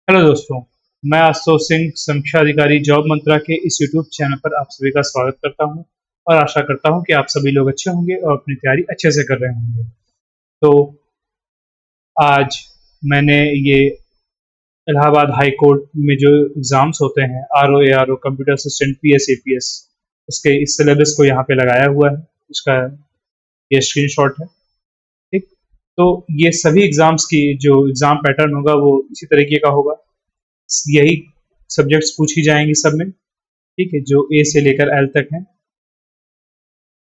Hello दोस्तों, मैं आशुतोष सिंह समीक्षा अधिकारी जॉब मंत्रा के इस यूट्यूब चैनल पर आप सभी का स्वागत करता हूं और आशा करता हूं कि आप सभी लोग अच्छे होंगे और अपनी तैयारी अच्छे से कर रहे होंगे। तो आज मैंने ये इलाहाबाद हाई कोर्ट में जो एग्ज़ाम्स होते हैं RO computer assistant PS APS उसके इस सिलेबस को यहाँ पे लगाया हुआ है। उसका ये स्क्रीनशॉट है। ठीक, तो ये सभी एग्ज़ाम्स की जो एग्ज़ाम पैटर्न होगा वो इसी तरीके का होगा। यही सब्जेक्ट्स पूछी जाएंगी सब में। ठीक है, जो ए से लेकर एल तक है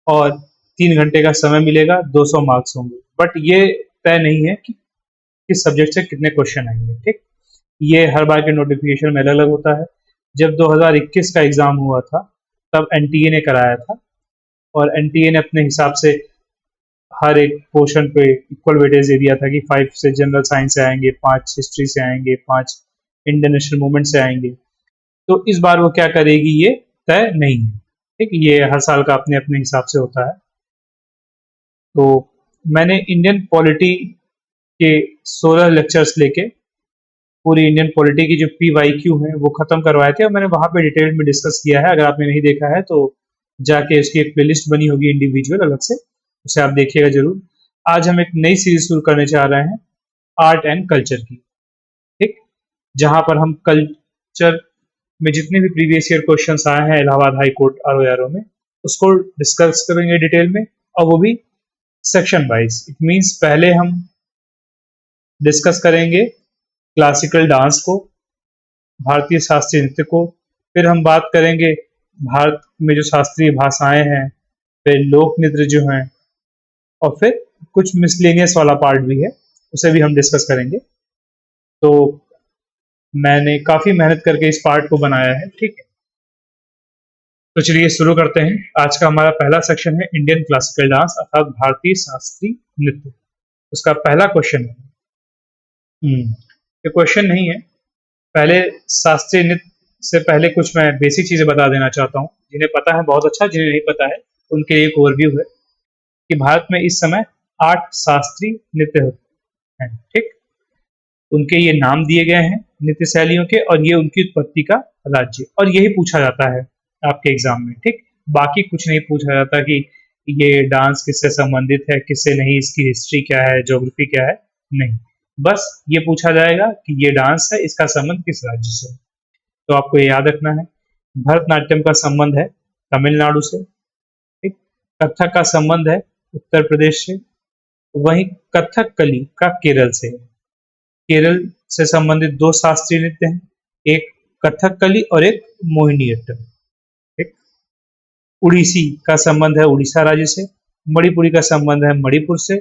और 3 घंटे का समय मिलेगा, 200 मार्क्स होंगे। बट ये तय नहीं है कि किस सब्जेक्ट से कितने क्वेश्चन आएंगे। ठीक, ये हर बार के नोटिफिकेशन में अलग अलग होता है। जब 2021 का एग्ज़ाम हुआ था तब एनटीए ने कराया था और एनटीए ने अपने हिसाब से हर एक पोर्शन पे इक्वल वेटेज दे दिया था कि 5 से जनरल साइंस से आएंगे, 5 हिस्ट्री से आएंगे, 5 इंडियन नेशनल मूवमेंट से आएंगे। तो इस बार वो क्या करेगी ये तय नहीं है। ठीक, ये हर साल का अपने अपने हिसाब से होता है। तो मैंने इंडियन पॉलिटी के 16 लेक्चर्स लेके पूरी इंडियन पॉलिटी की जो PYQ है वो खत्म करवाए थे और मैंने वहाँ पे डिटेल में डिस्कस किया है। अगर आपने नहीं देखा है तो जाके इसकी एक प्लेलिस्ट बनी होगी इंडिविजुअल अलग से, उसे आप देखिएगा जरूर। आज हम एक नई सीरीज शुरू करने जा रहे हैं आर्ट एंड कल्चर की। ठीक, जहाँ पर हम कल्चर में जितने भी प्रीवियस ईयर क्वेश्चंस आए हैं इलाहाबाद हाई कोर्ट आरओ में उसको डिस्कस करेंगे डिटेल में, और वो भी सेक्शन वाइज। इट मींस पहले हम डिस्कस करेंगे क्लासिकल डांस को, भारतीय शास्त्रीय नृत्य को, फिर हम बात करेंगे भारत में जो शास्त्रीय भाषाएं हैं, फिर लोक नृत्य जो हैं, और फिर कुछ मिसलेनियस वाला पार्ट भी है, उसे भी हम डिस्कस करेंगे। तो मैंने काफ़ी मेहनत करके इस पार्ट को बनाया है। ठीक है, तो चलिए शुरू करते हैं। आज का हमारा पहला सेक्शन है इंडियन क्लासिकल डांस अर्थात भारतीय शास्त्रीय नृत्य। उसका पहला क्वेश्चन है, ये क्वेश्चन नहीं है, पहले शास्त्रीय नृत्य से पहले कुछ मैं बेसिक चीज़ें बता देना चाहता हूँ। जिन्हें पता है बहुत अच्छा, जिन्हें नहीं पता है उनके लिए एक ओवरव्यू है कि भारत में इस समय 8 शास्त्रीय नृत्य होते हैं। ठीक, उनके ये नाम दिए गए हैं नृत्य शैलियों के, और ये उनकी उत्पत्ति का राज्य, और यही पूछा जाता है आपके एग्जाम में। ठीक, बाकी कुछ नहीं पूछा जाता कि ये डांस किससे संबंधित है किससे नहीं, इसकी हिस्ट्री क्या है, ज्योग्राफी क्या है, नहीं। बस ये पूछा जाएगा कि ये डांस है, इसका संबंध किस राज्य से है। तो आपको ये याद रखना है। भरतनाट्यम का संबंध है तमिलनाडु से। ठीक, कथक का संबंध है उत्तर प्रदेश से। वहीं कथकली का केरल से है। केरल से संबंधित 2 शास्त्रीय नृत्य हैं, एक कथकली और एक मोहिनीअट्टम। ठीक, उड़ीसी का संबंध है उड़ीसा राज्य से। मणिपुरी का संबंध है मणिपुर से।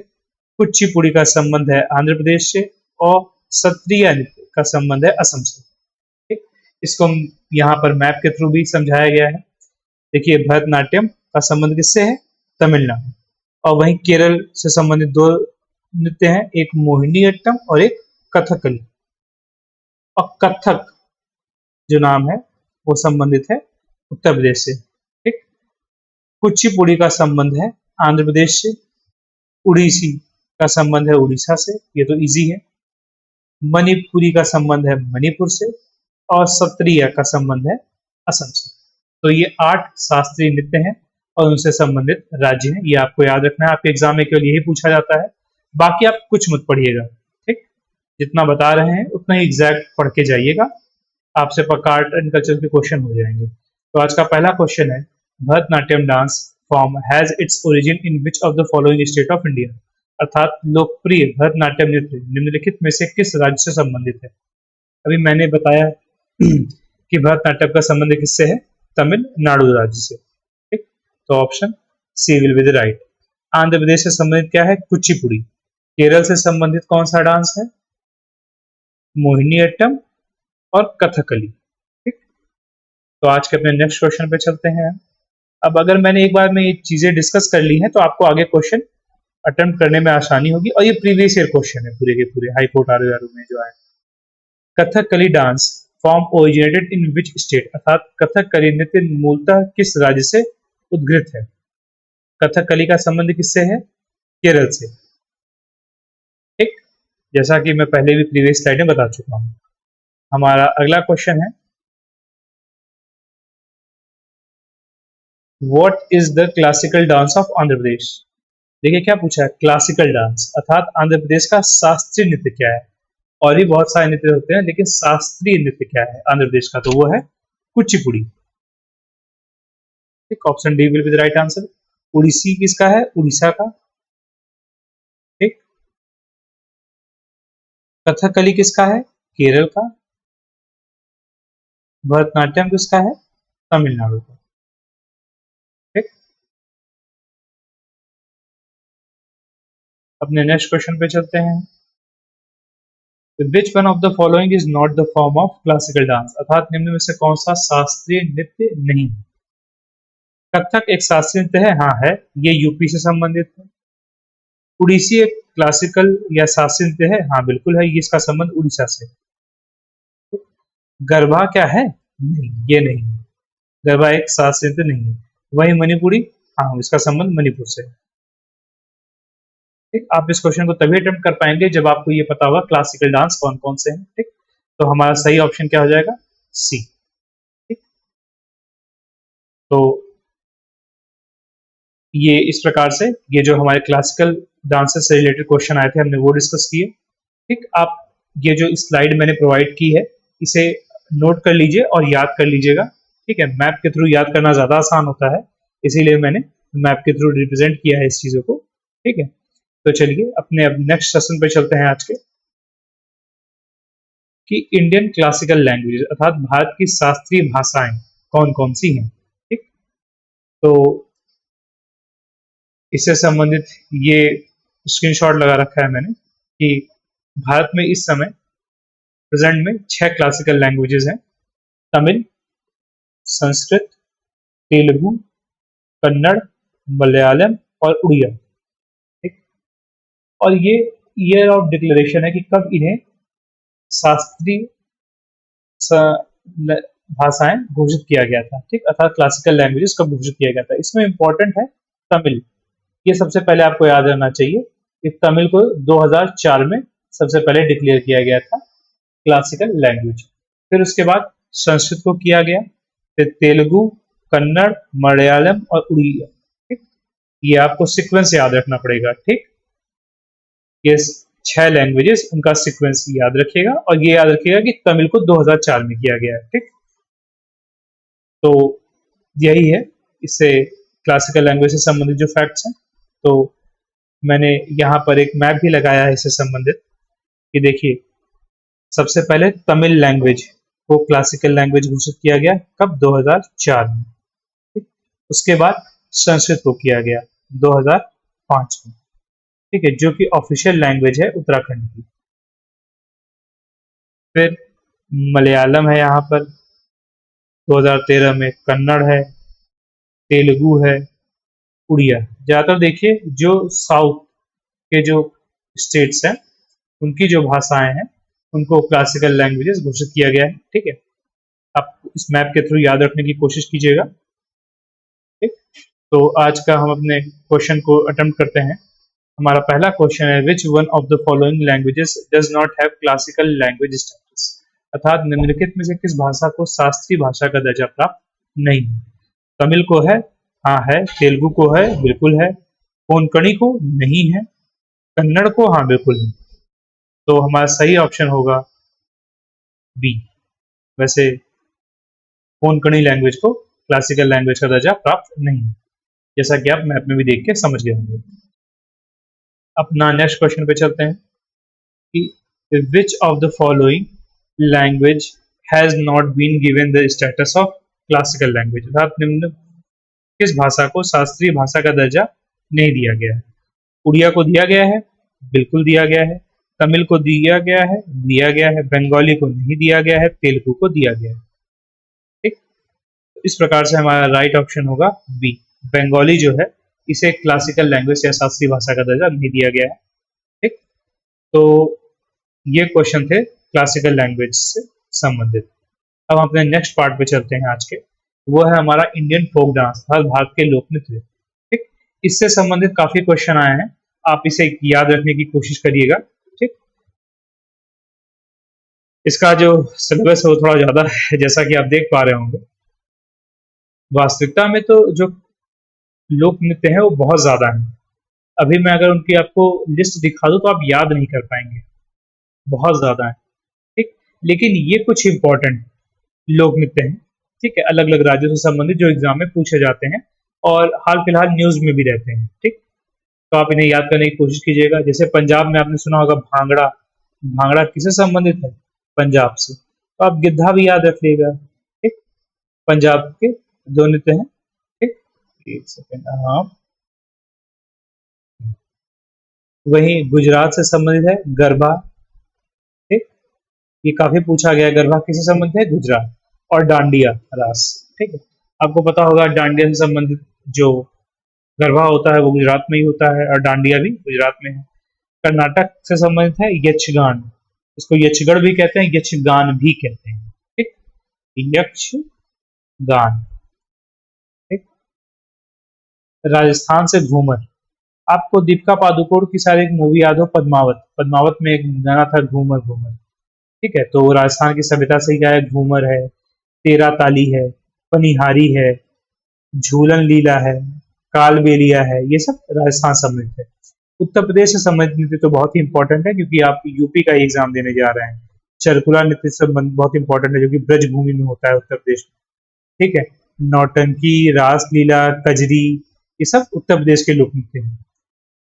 कुचिपुड़ी का संबंध है आंध्र प्रदेश से। और सत्रिया नृत्य का संबंध है असम से। ठीक, इसको हम यहाँ पर मैप के थ्रू भी समझाया गया है। देखिए, भरतनाट्यम का संबंध किससे है, तमिलनाडु। और वहीं केरल से संबंधित 2 नृत्य हैं, एक मोहिनीअट्टम और एक कथकली। और कथक जो नाम है वो संबंधित है उत्तर प्रदेश से। ठीक, कुचिपुड़ी का संबंध है आंध्र प्रदेश से। उड़ीसी का संबंध है उड़ीसा से, ये तो इजी है। मणिपुरी का संबंध है मणिपुर से। और सत्रिया का संबंध है असम से। तो ये 8 शास्त्रीय नृत्य हैं और उनसे संबंधित राज्य हैं। ये आपको याद रखना है, आपके एग्जाम में केवल यही पूछा जाता है। बाकी आप कुछ मत पढ़िएगा। ठीक, जितना बता रहे हैं उतना ही एग्जैक्ट पढ़ के जाइएगा, आपसे पक्का आर्ट एंड कल्चर के क्वेश्चन हो जाएंगे। तो आज का पहला क्वेश्चन है, Bharatanatyam dance form has its origin in which of the following state of India. अर्थात लोकप्रिय भरतनाट्यम नृत्य निम्नलिखित में से किस राज्य से संबंधित है। अभी मैंने बताया कि भरतनाट्यम का संबंध किससे है, तमिलनाडु राज्य से। ठीक, तो option C will be the right. Andhra Pradesh से संबंधित क्या है, कुचिपुड़ी। केरल से संबंधित कौन सा डांस है, मोहिनीअट्टम और कथकली। ठीक, तो आज के अपने नेक्स्ट क्वेश्चन पे चलते हैं। अब अगर मैंने एक बार में ये चीजें डिस्कस कर ली हैं तो आपको आगे क्वेश्चन अटेम्प्ट करने में आसानी होगी, और ये प्रीवियस ईयर क्वेश्चन है पूरे के पूरे हाई कोर्ट आरओ में जो है। Kathakali dance form originated in which state. अर्थात कथकली नृत्य मूलतः किस राज्य से उद्गृत है। कथकली का संबंध किससे है, केरल से। ठीक, जैसा कि मैं पहले भी प्रीवियस स्लाइड में बता चुका हूँ। हमारा अगला क्वेश्चन है, what is the classical dance of Andhra Pradesh. देखिए क्या पूछा है, क्लासिकल डांस अर्थात आंध्र प्रदेश का शास्त्रीय नृत्य क्या है। और भी बहुत सारे नृत्य होते हैं, लेकिन शास्त्रीय नृत्य क्या है आंध्र प्रदेश का, तो वो है कुचिपुड़ी। ठीक, option D will be the right answer. Odissi किसका है, उड़ीसा का। ठीक, कथकली किसका है, केरल का। भरतनाट्यम किसका है, तमिलनाडु का। ठीक, अपने नेक्स्ट क्वेश्चन पे चलते हैं। Which one of the following is not the form of classical dance, अर्थात निम्न में से कौन सा शास्त्रीय नृत्य नहीं है। कथक एक शास्त्रीय नृत्य है, हाँ है, ये यूपी से संबंधित है। उड़ीसी एक क्लासिकल या शास्त्रीय नृत्य है, हाँ बिल्कुल है, ये इसका संबंध उड़ीसा से। गरबा क्या है, नहीं ये नहीं है, गरबा एक शास्त्रीय नृत्य नहीं है। वही मणिपुरी, हाँ इसका संबंध मणिपुर से है। ठीक, आप इस क्वेश्चन को तभी अटेम्प्ट कर पाएंगे जब आपको ये पता होगा क्लासिकल डांस कौन कौन से हैं। ठीक, तो हमारा सही ऑप्शन क्या हो जाएगा, सी। ठीक, तो ये इस प्रकार से ये जो हमारे क्लासिकल डांसेस से रिलेटेड क्वेश्चन आए थे हमने वो डिस्कस किए। ठीक, आप ये जो स्लाइड मैंने प्रोवाइड की है इसे नोट कर लीजिए और याद कर लीजिएगा। ठीक है, मैप के थ्रू याद करना ज़्यादा आसान होता है, इसीलिए मैंने मैप के थ्रू रिप्रेजेंट किया है इस चीज़ों को। ठीक है, तो चलिए अपने अब नेक्स्ट सेशन पे चलते हैं आज के, कि इंडियन क्लासिकल लैंग्वेज अर्थात भारत की शास्त्रीय भाषाएं कौन कौन सी हैं। ठीक, तो इससे संबंधित ये स्क्रीनशॉट लगा रखा है मैंने कि भारत में इस समय प्रेजेंट में 6 क्लासिकल लैंग्वेजेस हैं, तमिल, संस्कृत, तेलुगु, कन्नड़, मलयालम और उड़िया। ठीक, और ये ईयर ऑफ डिक्लेरेशन है कि कब इन्हें शास्त्रीय भाषाएं घोषित किया गया था। ठीक, अर्थात क्लासिकल लैंग्वेजेस कब घोषित किया गया था। इसमें इंपॉर्टेंट है तमिल, ये सबसे पहले आपको याद रहना चाहिए कि तमिल को 2004 में सबसे पहले डिक्लेयर किया गया था क्लासिकल लैंग्वेज। फिर उसके बाद संस्कृत को किया गया, फिर तेलुगु, कन्नड़, मलयालम और उड़िया। ठीक, ये आपको सीक्वेंस याद रखना पड़ेगा। ठीक, ये 6 लैंग्वेजेस उनका सीक्वेंस याद रखिएगा और ये याद रखिएगा कि तमिल को 2004 में किया गया है। ठीक, तो यही है इससे क्लासिकल लैंग्वेज से संबंधित जो फैक्ट्स हैं। तो मैंने यहाँ पर एक मैप भी लगाया है इससे संबंधित, कि देखिए सबसे पहले तमिल लैंग्वेज को क्लासिकल लैंग्वेज घोषित किया गया कब, 2004 में। ठीक, उसके बाद संस्कृत को किया गया 2005 में। ठीक है, जो कि ऑफिशियल लैंग्वेज है उत्तराखंड की। फिर मलयालम है यहाँ पर 2013 में, कन्नड़ है, तेलुगु है, उड़िया। ज़्यादातर देखिए जो साउथ के जो स्टेट्स हैं उनकी जो भाषाएं हैं उनको क्लासिकल लैंग्वेजेस घोषित किया गया है। ठीक है, आप इस मैप के थ्रू याद रखने की कोशिश कीजिएगा। ठीक, तो आज का हम अपने क्वेश्चन को अटेम्प्ट करते हैं। हमारा पहला क्वेश्चन है, विच one of the following languages does not have classical language status, अर्थात निम्नलिखित में से किस भाषा को शास्त्रीय भाषा का दर्जा प्राप्त नहीं है। तमिल को है, हाँ है, तेलुगु को है, बिल्कुल है, कोंकणी को नहीं है, कन्नड़ को हाँ बिल्कुल है। तो हमारा सही ऑप्शन होगा बी। वैसे कोंकणी लैंग्वेज को क्लासिकल लैंग्वेज का दर्जा प्राप्त नहीं है, जैसा कि आप मैप में भी देख के समझ गए होंगे। अपना नेक्स्ट क्वेश्चन पे चलते हैं कि which of the following language has not been given the status of classical language, अर्थात निम्न किस भाषा को शास्त्रीय भाषा का दर्जा नहीं दिया गया है। उड़िया को दिया गया है, बिल्कुल दिया गया है, तमिल को दिया गया है, बंगाली को नहीं दिया गया है, तेलुगु को दिया गया है। ठीक, तो इस प्रकार से हमारा राइट ऑप्शन होगा बी। बंगाली जो है इसे क्लासिकल लैंग्वेज या शास्त्रीय भाषा का दर्जा नहीं दिया गया है। ठीक, तो ये क्वेश्चन थे क्लासिकल लैंग्वेज से संबंधित। अब हम अपने नेक्स्ट पार्ट पे चलते हैं आज के, वो है हमारा इंडियन फोक डांस अर्थात भारत के लोक नृत्य। ठीक, इससे संबंधित काफी क्वेश्चन आए हैं, आप इसे याद रखने की कोशिश करिएगा। ठीक, इसका जो सिलेबस है वो थोड़ा ज़्यादा है, जैसा कि आप देख पा रहे होंगे। वास्तविकता में तो जो लोक नृत्य है वो बहुत ज़्यादा है। अभी मैं अगर उनकी आपको लिस्ट दिखा दूँ तो आप याद नहीं कर पाएँगे, बहुत ज़्यादा है, ठीक? लेकिन ये कुछ इम्पोर्टेंट लोक नृत्य हैं, ठीक है? अलग-अलग राज्यों से संबंधित जो एग्ज़ाम में पूछे जाते हैं और हाल-फिलहाल न्यूज़ में भी रहते हैं, ठीक? तो आप इन्हें याद करने की कोशिश कीजिएगा। जैसे पंजाब में आपने सुना होगा भांगड़ा, भांगड़ा किससे संबंधित है? पंजाब से। तो आप गिद्धा भी याद रख लीजिएगा, ठीक? पंजाब के 2 नृत्य हैं, ठीक? 1 सेकंड हाँ, वहीं गुजरात से संबंधित है गरबा, ठीक? ये काफ़ी पूछा गया है, गरबा किससे संबंधित है? गुजरात। और डांडिया रास, ठीक है? आपको पता होगा डांडिया से संबंधित जो गरबा होता है वो गुजरात में ही होता है और डांडिया भी गुजरात में है। कर्नाटक से संबंधित है यक्षगान, इसको यक्षगढ़ भी कहते हैं, यक्षगान भी कहते हैं, ठीक? यक्षगान, ठीक? राजस्थान से घूमर, आपको दीपिका पादुकोण की शायद एक मूवी याद हो पद्मावत, पद्मावत में एक गाना था घूमर घूमर, ठीक है? तो वो राजस्थान की सभ्यता से ही आया है, घूमर है, तेरा ताली है, पनिहारी है, झूलन लीला है, कालबेलिया है, ये सब राजस्थान संबंधित है। उत्तर प्रदेश से संबंधित नृत्य तो बहुत ही इंपॉर्टेंट है क्योंकि आप यूपी का एग्जाम देने जा रहे हैं। चरकुला नृत्य संबंध बहुत इंपॉर्टेंट है जो कि ब्रज भूमि में होता है उत्तर प्रदेश में, ठीक है? नौटंकी, रासलीला, कजरी, ये सब उत्तर प्रदेश के लोक नृत्य हैं,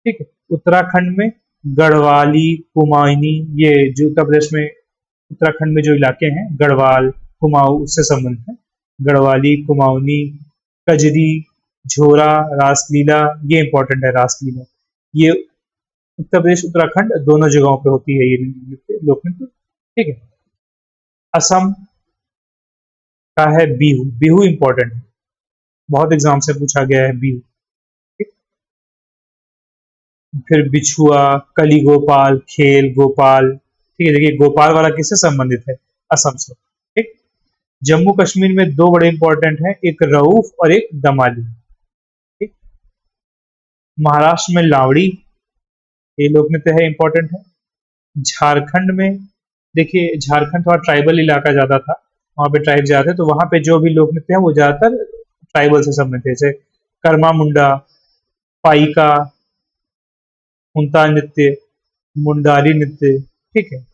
ठीक है? उत्तराखंड में गढ़वाली, कुमाऊनी, ये जो उत्तर प्रदेश में उत्तराखंड में जो इलाके हैं गढ़वाल, कुमाऊं उससे संबंधित है। गढ़वाली, कुमाऊनी, कजरी, झोरा, रासलीला, ये इंपॉर्टेंट है रासलीला। ये उत्तर प्रदेश, उत्तराखंड दोनों जगहों पे होती है ये नृत्य, लोक नृत्य, ठीक है? असम का है बिहू, बिहू इंपॉर्टेंट है, बहुत एग्जाम से पूछा गया है बिहू, ठीक? फिर बिछुआ, कली गोपाल, खेल गोपाल, ठीक है? देखिए गोपाल वाला किससे संबंधित है? असम से, ठीक? जम्मू कश्मीर में दो बड़े इंपॉर्टेंट हैं, एक रऊफ और एक दमाली, ठीक? महाराष्ट्र में लावड़ी, ये लोक नृत्य है, इंपॉर्टेंट है। झारखंड में देखिए झारखंड थोड़ा ट्राइबल इलाका ज़्यादा था, वहाँ पे ट्राइब ज़्यादा थे, तो वहाँ पे जो भी लोक नृत्य है वो ज़्यादातर ट्राइबल से संबंधित है, जैसे कर्मा मुंडा, पाइका, हुंता नृत्य, मुंडारी नृत्य, ठीक है?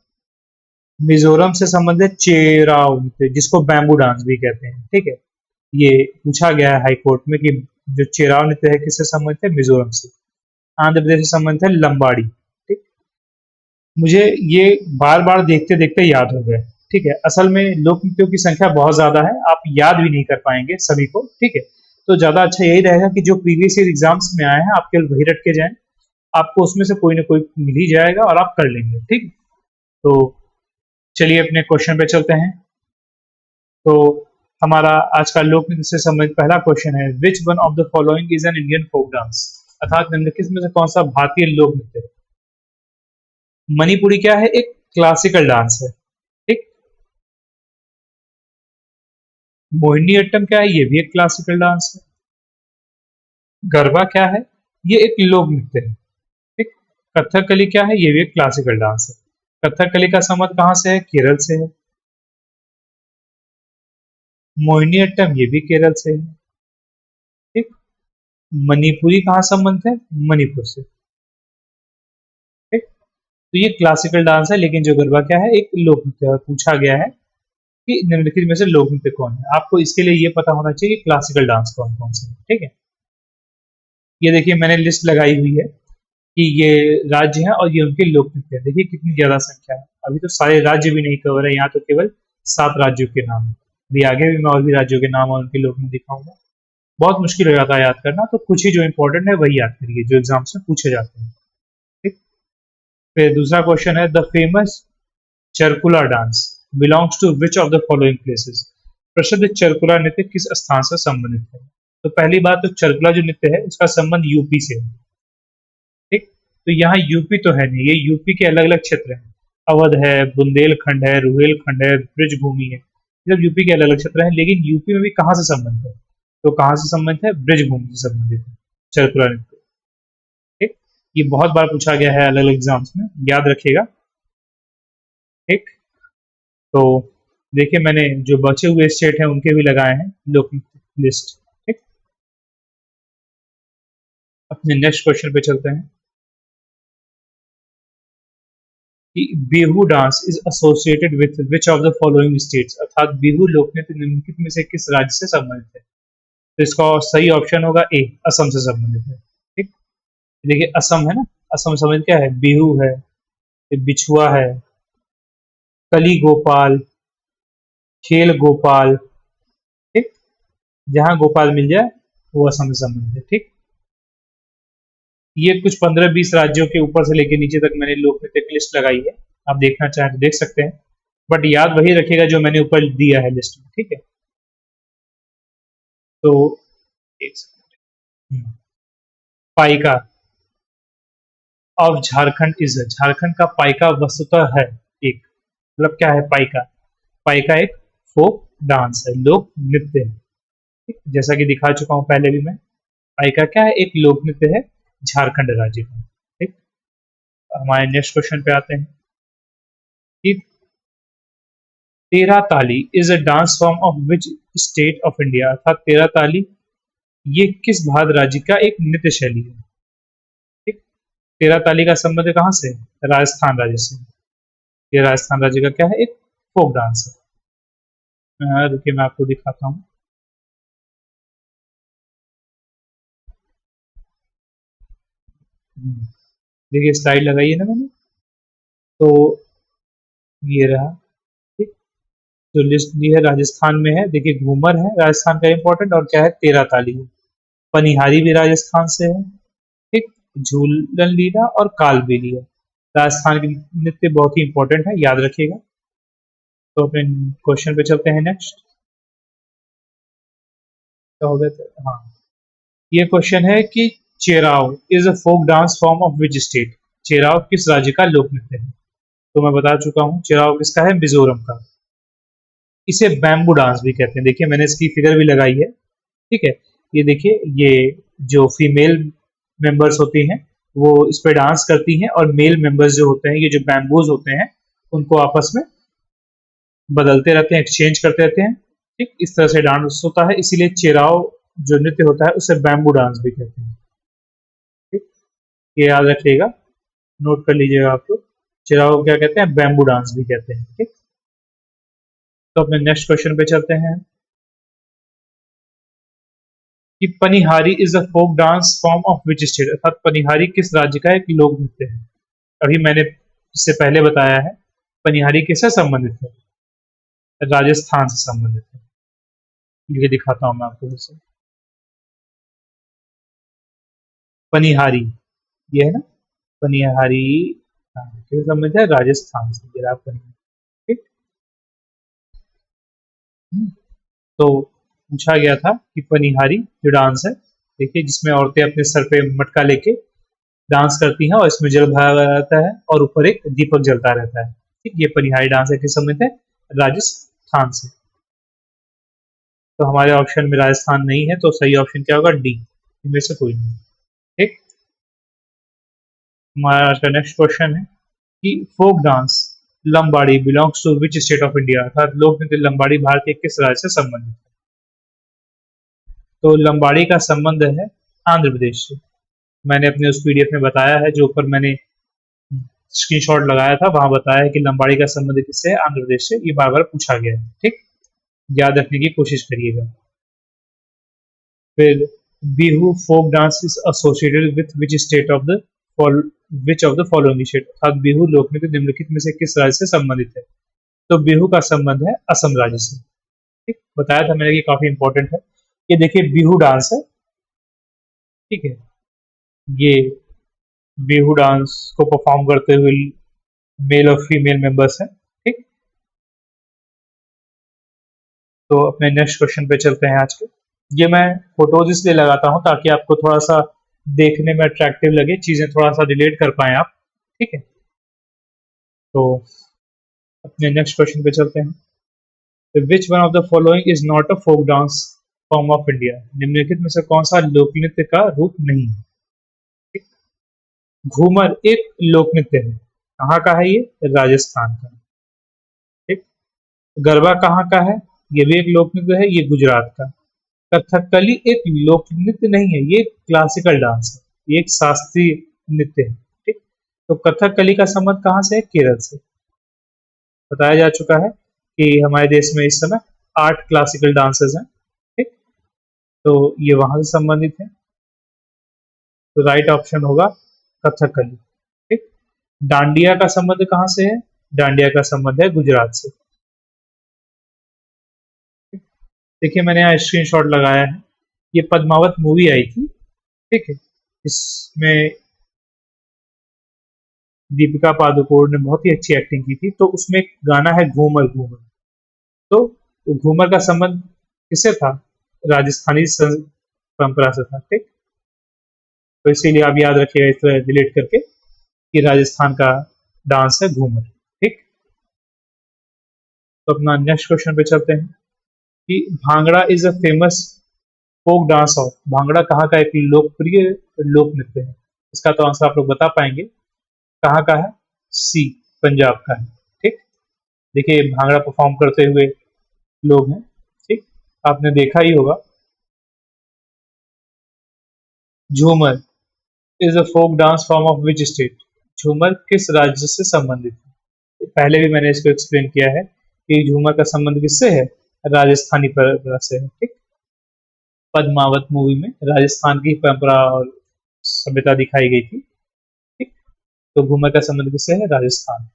मिजोरम से संबंधित चेराव नृत्य जिसको बैम्बू डांस भी कहते हैं, ठीक है? ये पूछा गया है हाई कोर्ट में कि जो चेराव नृत्य है किससे संबंधित है? मिजोरम से। आंध्र प्रदेश से संबंधित है लंबाड़ी, ठीक? मुझे ये बार-बार देखते-देखते याद हो गया, ठीक है? असल में लोक नृत्यों की संख्या बहुत ज़्यादा है, आप याद भी नहीं कर पाएँगे सभी को, ठीक है? तो ज़्यादा अच्छा यही रहेगा कि जो प्रीवियस ईयर एग्ज़ाम्स में आए हैं, आप केवल वही रट के जाएँ, आपको उसमें से कोई न कोई मिल ही जाएगा और आप कर लेंगे, ठीक? तो चलिए अपने क्वेश्चन पे चलते हैं। तो हमारा आज का लोक नृत्य से संबंधित पहला क्वेश्चन है, which one of the following is an Indian folk dance? अर्थात निम्नलिखित में से कौन सा भारतीय लोक नृत्य है? मणिपुरी क्या है? एक क्लासिकल डांस है, ठीक? मोहिनी अट्टम क्या है? ये भी एक क्लासिकल डांस है। गरबा क्या है? ये एक लोक नृत्य है, ठीक? कथकली क्या है? ये भी एक क्लासिकल डांस है। कथकली का संबंध कहाँ से है? केरल से है। मोहिनी अट्टम ये भी केरल से है, ठीक? मणिपुरी कहाँ संबंध है? मणिपुर से, ठीक? तो ये क्लासिकल डांस है, लेकिन जो गरबा क्या है? एक लोक नृत्य है। पूछा गया है कि निम्नलिखित में से लोक नृत्य कौन है? आपको इसके लिए ये पता होना चाहिए कि क्लासिकल डांस कौन-कौन से हैं, ठीक है? ये देखिए मैंने लिस्ट लगाई हुई है कि ये राज्य हैं और ये उनके लोक नृत्य हैं। देखिए कितनी ज़्यादा संख्या है। अभी तो सारे राज्य भी नहीं कवर है, यहाँ तो केवल 7 राज्यों के नाम हैं। अभी आगे भी मैं और भी राज्यों के नाम और उनके लोक नृत्य दिखाऊँगा। बहुत मुश्किल हो जाता है याद करना, तो कुछ ही जो इम्पोर्टेंट है वही याद करिए, जो एग्ज़ाम्स में पूछे जाते हैं, ठीक? फिर दूसरा क्वेश्चन है the famous Charkula dance belongs to which of the following places? प्रसिद्ध चरकुला नृत्य किस स्थान से संबंधित है? तो पहली बात तो चरकुला जो नृत्य है उसका संबंध यूपी से है, ठीक? तो यहाँ यूपी तो है नहीं, ये यूपी के अलग-अलग क्षेत्र हैं। अवध है, बुंदेलखंड है, रुहेलखंड है, ब्रजभूमि है। ये सब यूपी के अलग-अलग क्षेत्र हैं, लेकिन यूपी में भी कहाँ से संबंध है? तो कहाँ से संबंधित है? ब्रजभूमि से संबंधित है, चरकुला नृत्य, ठीक? ये बहुत बार पूछा गया है अलग-अलग एग्ज़ाम्स में, याद रखिएगा, ठीक? तो देखिए मैंने जो बचे हुए स्टेट हैं उनके भी लगाए हैं लोक नृत्य लिस्ट। ठीक, अपने नेक्स्ट क्वेश्चन पे चलते हैं कि Bihu dance is associated with which of the following states, अर्थात बिहू लोक नृत्य निम्नलिखित में से किस राज्य से संबंधित है। तो इसका सही ऑप्शन होगा ए, असम से संबंधित है। ठीक, देखिए असम है ना, असम संबंधित क्या है, बिहू है, बिछुआ है, कली गोपाल, खेल गोपाल। ठीक, जहां गोपाल मिल जाए वो असम से संबंधित है। ठीक, ये कुछ 15-20 राज्यों के ऊपर से लेके नीचे तक मैंने लोक नृत्य की लिस्ट लगाई है, आप देखना चाहें तो देख सकते हैं, बट याद वही रखिएगा जो मैंने ऊपर दिया है लिस्ट में। ठीक है, तो एक second. Paika of Jharkhand is, Jharkhand का पाइका वस्तुतः है एक, मतलब क्या है पाइका, पाइका एक फोक डांस है, लोक नृत्य है। ठीक? जैसा कि दिखा चुका हूं पहले भी मैं, पाइका क्या है, एक लोक नृत्य है झारखंड राज्य का। ठीक, हमारे नेक्स्ट क्वेश्चन पे आते हैं कि तेरा ताली is a dance form of which state of India, अर्थात तेरा ताली ये किस भारत राज्य का एक नृत्य शैली है। ठीक, तेरा ताली का संबंध कहाँ से है, राजस्थान राज्य से। ये राजस्थान राज्य का क्या है, एक फोक डांस है। रुकिए मैं आपको दिखाता हूँ। देखिए स्लाइड लगाई है ना मैंने, तो ये रहा। ठीक, जो लिस्ट दी है राजस्थान में है, देखिए घूमर है राजस्थान का इंपॉर्टेंट, और क्या है तेरा ताली है। पनिहारी भी राजस्थान से है। ठीक, झूलन लीला और कालबेली है। राजस्थान के नृत्य बहुत ही इंपॉर्टेंट है, याद रखिएगा। तो अपने क्वेश्चन पे चलते हैं नेक्स्ट। क्या हो गया था, हाँ, ये क्वेश्चन है कि Cheraw is a folk dance form of which state, Cheraw किस राज्य का लोक नृत्य है। तो मैं बता चुका हूँ चेराव किसका है, मिजोरम का। इसे बैम्बू डांस भी कहते हैं, देखिए मैंने इसकी फिगर भी लगाई है। ठीक है, ये देखिए, ये जो फीमेल मेंबर्स होती हैं वो इस पे डांस करती हैं, और मेल मेंबर्स जो होते हैं, ये जो बैम्बूज होते हैं, उनको आपस में बदलते रहते हैं, एक्सचेंज करते रहते हैं। ठीक, इस तरह से डांस होता है, इसीलिए चेराव जो नृत्य होता है उसे बैम्बू डांस भी कहते हैं। ठीक, ये याद रखिएगा, नोट कर लीजिएगा आप लोग, चेराव को क्या कहते हैं, बैम्बू डांस भी कहते हैं। ठीक, तो अपने नेक्स्ट क्वेश्चन पे चलते हैं कि Panihari is a folk dance form of which state, अर्थात पनिहारी किस राज्य का एक लोक नृत्य है। अभी मैंने इससे पहले बताया है, पनिहारी किससे संबंधित है, राजस्थान से संबंधित है। ये दिखाता हूं मैं आपको इसे, पनिहारी, ये है ना पनिहारी, हाँ, किससे संबंधित है, राजस्थान से, ये रहा पनिहारी। ठीक, तो पूछा गया था कि पनिहारी जो डांस है, देखिए जिसमें औरतें अपने सर पे मटका लेके डांस करती हैं, और इसमें जल भरा रहता है और ऊपर एक दीपक जलता रहता है। ठीक, ये पनिहारी डांस है, किस संबंधित है, राजस्थान से। तो हमारे ऑप्शन में राजस्थान नहीं है, तो सही ऑप्शन क्या होगा, डी, इनमें से कोई नहीं। ठीक, हमारा आज का नेक्स्ट क्वेश्चन है कि folk dance Lambadi belongs to which state of India, अर्थात लोक नृत्य लंबाड़ी भारत के किस राज्य से संबंधित है। तो लंबाड़ी का संबंध है आंध्र प्रदेश से। मैंने अपने उस पीडीएफ में बताया है, जो ऊपर मैंने स्क्रीनशॉट लगाया था, वहां बताया है कि लंबाड़ी का संबंध किससे है, आंध्र प्रदेश से। ये बार बार पूछा गया है। ठीक, याद रखने की कोशिश करिएगा। फिर Bihu folk dance is associated with which state of the which of the following state, अर्थात बिहू लोक नृत्य निम्नलिखित में से किस राज्य से संबंधित है। तो बिहू का संबंध है असम राज्य से। ठीक, बताया था मैंने कि काफी इंपॉर्टेंट है। ये देखिए बिहू डांस है। ठीक है, ये बिहू डांस को परफॉर्म करते हुए मेल और फीमेल मेंबर्स हैं। ठीक, तो अपने नेक्स्ट क्वेश्चन पे चलते हैं आज के। ये मैं फोटोज इसलिए लगाता हूँ ताकि आपको थोड़ा सा देखने में अट्रैक्टिव लगे, चीजें थोड़ा सा रिलेट कर पाए आप। ठीक है, तो अपने नेक्स्ट क्वेश्चन पे चलते हैं। Which one of the following is not a folk dance form of India, निम्नलिखित में से कौन सा लोक नृत्य का रूप नहीं है। ठीक? घूमर एक लोक नृत्य है, कहाँ का है ये, राजस्थान का। ठीक, गरबा कहाँ का है? ये भी एक लोक नृत्य है, ये गुजरात का। कथकली एक लोक नृत्य नहीं है, ये क्लासिकल डांस है, ये एक शास्त्रीय नृत्य है। ठीक, तो कथकली का संबंध कहाँ से है? केरल से। बताया जा चुका है कि हमारे देश में इस समय 8 क्लासिकल डांसेस हैं। ठीक, तो ये वहां से संबंधित है, तो राइट ऑप्शन होगा कथकली। ठीक, डांडिया का संबंध कहाँ से है? डांडिया का संबंध है गुजरात से। देखिए मैंने यहाँ स्क्रीनशॉट लगाया है, ये पद्मावत मूवी आई थी। ठीक है, इसमें दीपिका पादुकोण ने बहुत ही अच्छी एक्टिंग की थी, तो उसमें एक गाना है घूमर घूमर। तो घूमर का संबंध किससे था? राजस्थानी परंपरा से था। ठीक, तो इसीलिए आप याद रखिएगा इस तरह रिलेट करके कि राजस्थान का डांस है घूमर। ठीक, तो अपना नेक्स्ट क्वेश्चन पे चलते हैं कि bhangra is a famous folk dance of. Bhangra कहाँ का एक लोकप्रिय लोक नृत्य है? इसका तो आंसर आप लोग बता पाएंगे। कहाँ का है? सी, पंजाब का है। ठीक, देखिए भांगड़ा परफॉर्म करते हुए लोग हैं। ठीक, आपने देखा ही होगा। Jhumar is a folk dance form of which state? Jhumar किस राज्य से संबंधित है? पहले भी मैंने इसको एक्सप्लेन किया है कि झूमर का संबंध किससे है? राजस्थानी परंपरा से है। ठीक, पद्मावत मूवी में राजस्थान की परंपरा और सभ्यता दिखाई गई थी। ठीक, तो घूमर का संबंध किससे है? राजस्थान।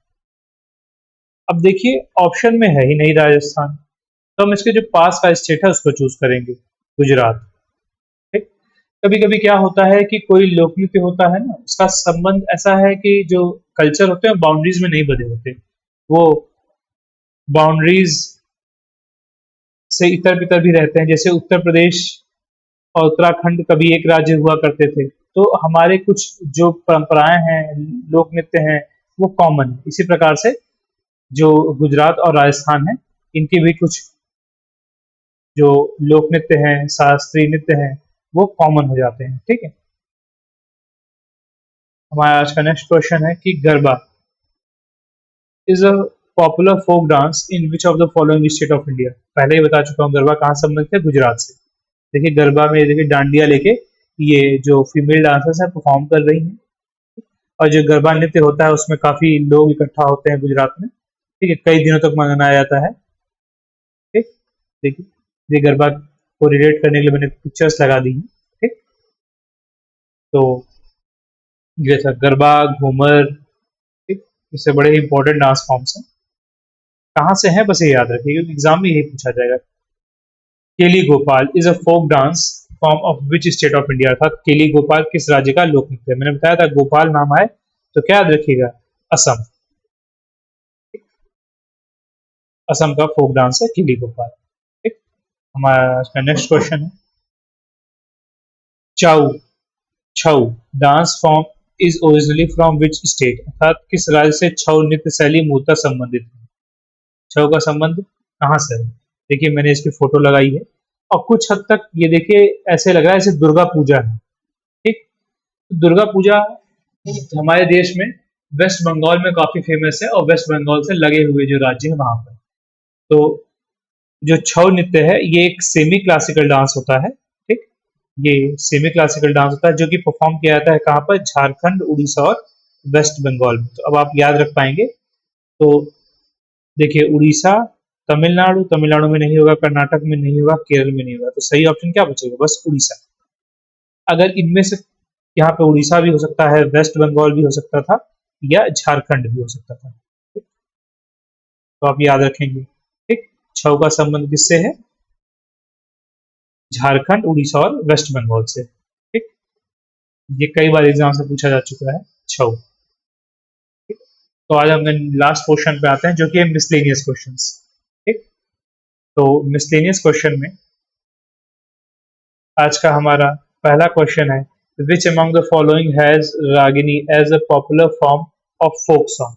अब देखिए ऑप्शन में है ही नहीं राजस्थान, तो हम इसके जो पास का स्टेट है उसको चूज करेंगे, गुजरात। ठीक, कभी कभी क्या होता है कि कोई लोक नृत्य होता है ना, उसका संबंध ऐसा है कि जो कल्चर होते हैं बाउंड्रीज में नहीं बंधे होते, वो बाउंड्रीज से इतर बितर भी रहते हैं। जैसे उत्तर प्रदेश और उत्तराखंड कभी एक राज्य हुआ करते थे, तो हमारे कुछ जो परंपराएं हैं, लोक नृत्य हैं, वो कॉमन है। इसी प्रकार से जो गुजरात और राजस्थान है, इनके भी कुछ जो लोक नृत्य हैं, शास्त्रीय नृत्य हैं, वो कॉमन हो जाते हैं। ठीक है, हमारा आज का नेक्स्ट क्वेश्चन है कि Garba is a popular folk dance in which of the following state of India? पहले ही बता चुका हूँ गरबा कहाँ संबंधित है? गुजरात से। देखिए गरबा में देखिए डांडिया लेके ये जो फीमेल डांसर्स हैं परफॉर्म कर रही हैं, और जो गरबा नृत्य होता है उसमें काफी लोग इकट्ठा होते हैं गुजरात में। ठीक है, कई दिनों तक मनाया जाता है। ठीक, देखिए ये गरबा को रिलेट करने के लिए मैंने पिक्चर्स लगा दी हैं। ठीक, तो ये था गरबा, घूमर। ठीक, इससे बड़े ही इंपॉर्टेंट डांस फॉर्म्स हैं। कहाँ से हैं बस ये याद रखिए, क्योंकि एग्जाम में यही पूछा जाएगा। Keli Gopal is a folk dance form of which state of India? अर्थात केली गोपाल किस राज्य का लोक नृत्य है? मैंने बताया था गोपाल नाम है, तो क्या याद रखिएगा? असम। असम का फोक डांस है केली गोपाल। ठीक, हमारा इसका नेक्स्ट क्वेश्चन है Chau Chhau dance form is originally from which state? अर्थात किस राज्य से छऊ नृत्य शैली मूलतः संबंधित है? छऊ का संबंध कहाँ से है? देखिए मैंने इसकी फोटो लगाई है, और कुछ हद तक ये देखिए ऐसे लग रहा है जैसे दुर्गा पूजा है। ठीक, दुर्गा पूजा हमारे देश में वेस्ट बंगाल में काफी फेमस है, और वेस्ट बंगाल से लगे हुए जो राज्य है वहां पर। तो जो छऊ नृत्य है ये एक सेमी क्लासिकल डांस होता है। ठीक, ये सेमी क्लासिकल डांस होता है जो कि परफॉर्म किया जाता है कहाँ पर? झारखंड, उड़ीसा और वेस्ट बंगाल में। तो अब आप याद रख पाएंगे। तो देखिए उड़ीसा, तमिलनाडु, तमिलनाडु में नहीं होगा, कर्नाटक में नहीं होगा, केरल में नहीं होगा, तो सही ऑप्शन क्या बचेगा? बस उड़ीसा। अगर इनमें से यहाँ पे उड़ीसा भी हो सकता है, वेस्ट बंगाल भी हो सकता था, या झारखंड भी हो सकता था। तो आप याद रखेंगे। ठीक, छऊ का संबंध किससे है? झारखंड, उड़ीसा और वेस्ट बंगाल से। ठीक, ये कई बार एग्जाम से पूछा जा चुका है छऊ। ठीक, तो आज हम लास्ट क्वेश्चन पे आते हैं जो कि है मिसलेनियस क्वेश्चंस। ठीक, तो मिसलेनियस क्वेश्चन में आज का हमारा पहला क्वेश्चन है which among the following has Ragini as a popular form of folk song?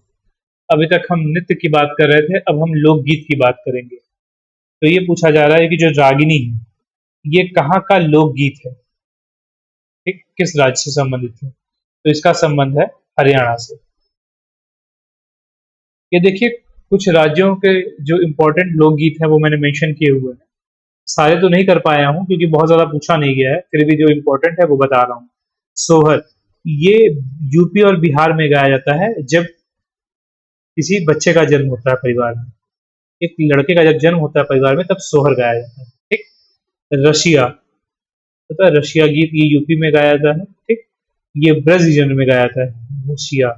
अभी तक हम नृत्य की बात कर रहे थे, अब हम लोकगीत की बात करेंगे। तो ये पूछा जा रहा है कि जो रागिनी है ये कहाँ का लोकगीत है? ठीक, किस राज्य से संबंधित है? तो इसका संबंध है हरियाणा से। ये देखिए कुछ राज्यों के जो इम्पोर्टेंट लोकगीत हैं वो मैंने मेंशन किए हुए हैं। सारे तो नहीं कर पाया हूँ क्योंकि बहुत ज़्यादा पूछा नहीं गया है, फिर भी जो इम्पोर्टेंट है वो बता रहा हूँ। सोहर, ये यूपी और बिहार में गाया जाता है जब किसी बच्चे का जन्म होता है परिवार में। एक लड़के का जब जन्म होता है परिवार में तब सोहर गाया जाता है। ठीक। रशिया, पता है रशिया गीत ये यूपी में गाया जाता है। ठीक। ये ब्रज रीजन में गाया जाता है रशिया।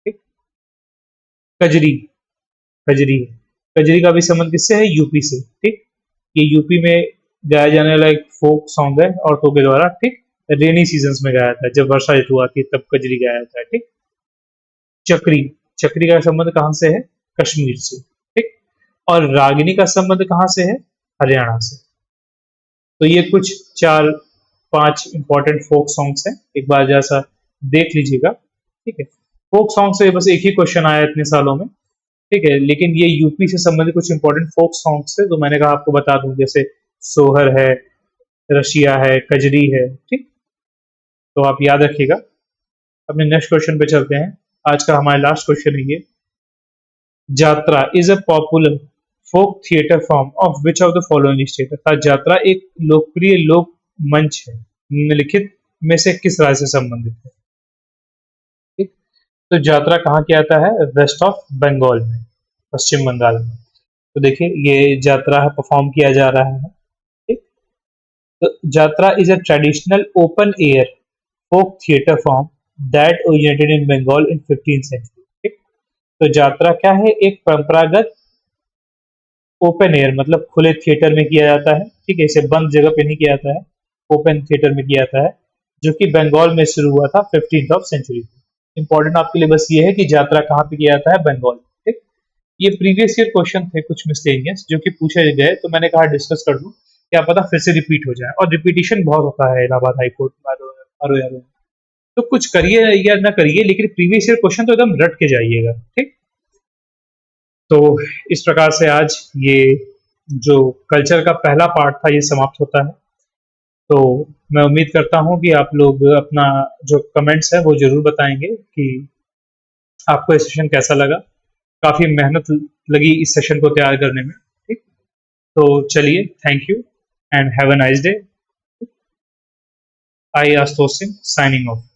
ठीक। कजरी, कजरी कजरी का भी संबंध किससे है? यूपी से। ठीक। ये यूपी में गाया जाने वाला एक फोक सॉन्ग है औरतों के द्वारा। ठीक। रेनी सीजन्स में गाया जाता है, जब वर्षा ऋतु आती है तब कजरी गाया जाता है। ठीक। चक्री, चक्री का संबंध कहाँ से है? कश्मीर से। ठीक। और रागिनी का संबंध कहाँ से है? हरियाणा से। तो ये कुछ 4-5 इंपॉर्टेंट फोक सॉन्ग्स हैं, एक बार जैसा देख लीजिएगा। ठीक है। फोक सॉन्ग से बस एक ही क्वेश्चन आया इतने सालों में। ठीक है, लेकिन ये यूपी से संबंधित कुछ इंपॉर्टेंट फोक सॉन्ग्स थे, तो मैंने कहा आपको बता दूं, जैसे सोहर है, रशिया है, कजरी है। ठीक। तो आप याद रखिएगा। अपने नेक्स्ट क्वेश्चन पे चलते हैं। आज का हमारा लास्ट क्वेश्चन है ये। Jatra is a popular folk theatre form of which of the following state. अर्थात यात्रा एक लोकप्रिय लोक मंच है, निम्नलिखित में से किस राज्य से संबंधित है? ठीक। तो यात्रा कहाँ किया जाता है? वेस्ट ऑफ बंगाल में, पश्चिम बंगाल में। तो देखिए ये यात्रा है, परफॉर्म किया जा रहा है। ठीक। तो Yatra is a traditional open air folk theatre form that originated in Bengal in 15th century. ठीक। तो यात्रा क्या है? एक परंपरागत ओपन एयर मतलब खुले थिएटर में किया जाता है। ठीक है, इसे बंद जगह पे नहीं किया जाता है, ओपन थिएटर में किया जाता है, जो कि बंगाल में शुरू हुआ था 15th ऑफ सेंचुरी। इंपॉर्टेंट आपके लिए बस ये है कि यात्रा कहाँ पे किया जाता है? बंगाल। ठीक। ये प्रीवियस ईयर क्वेश्चन थे कुछ मिसलेनियस जो कि पूछे गए, तो मैंने कहा डिस्कस कर दूं, क्या पता फिर से रिपीट हो जाए। और रिपीटिशन बहुत होता है इलाहाबाद हाई कोर्ट में, RO। तो कुछ करिए या ना करिए, लेकिन प्रीवियस ईयर क्वेश्चन तो एकदम रट के जाइएगा। ठीक। तो इस प्रकार से आज ये जो कल्चर का पहला पार्ट था ये समाप्त होता है। तो मैं उम्मीद करता हूँ कि आप लोग अपना जो कमेंट्स है वो जरूर बताएंगे कि आपको ये सेशन कैसा लगा। काफी मेहनत लगी इस सेशन को तैयार करने में। ठीक। तो चलिए, thank you and have a nice day. I Ashutosh Singh signing off.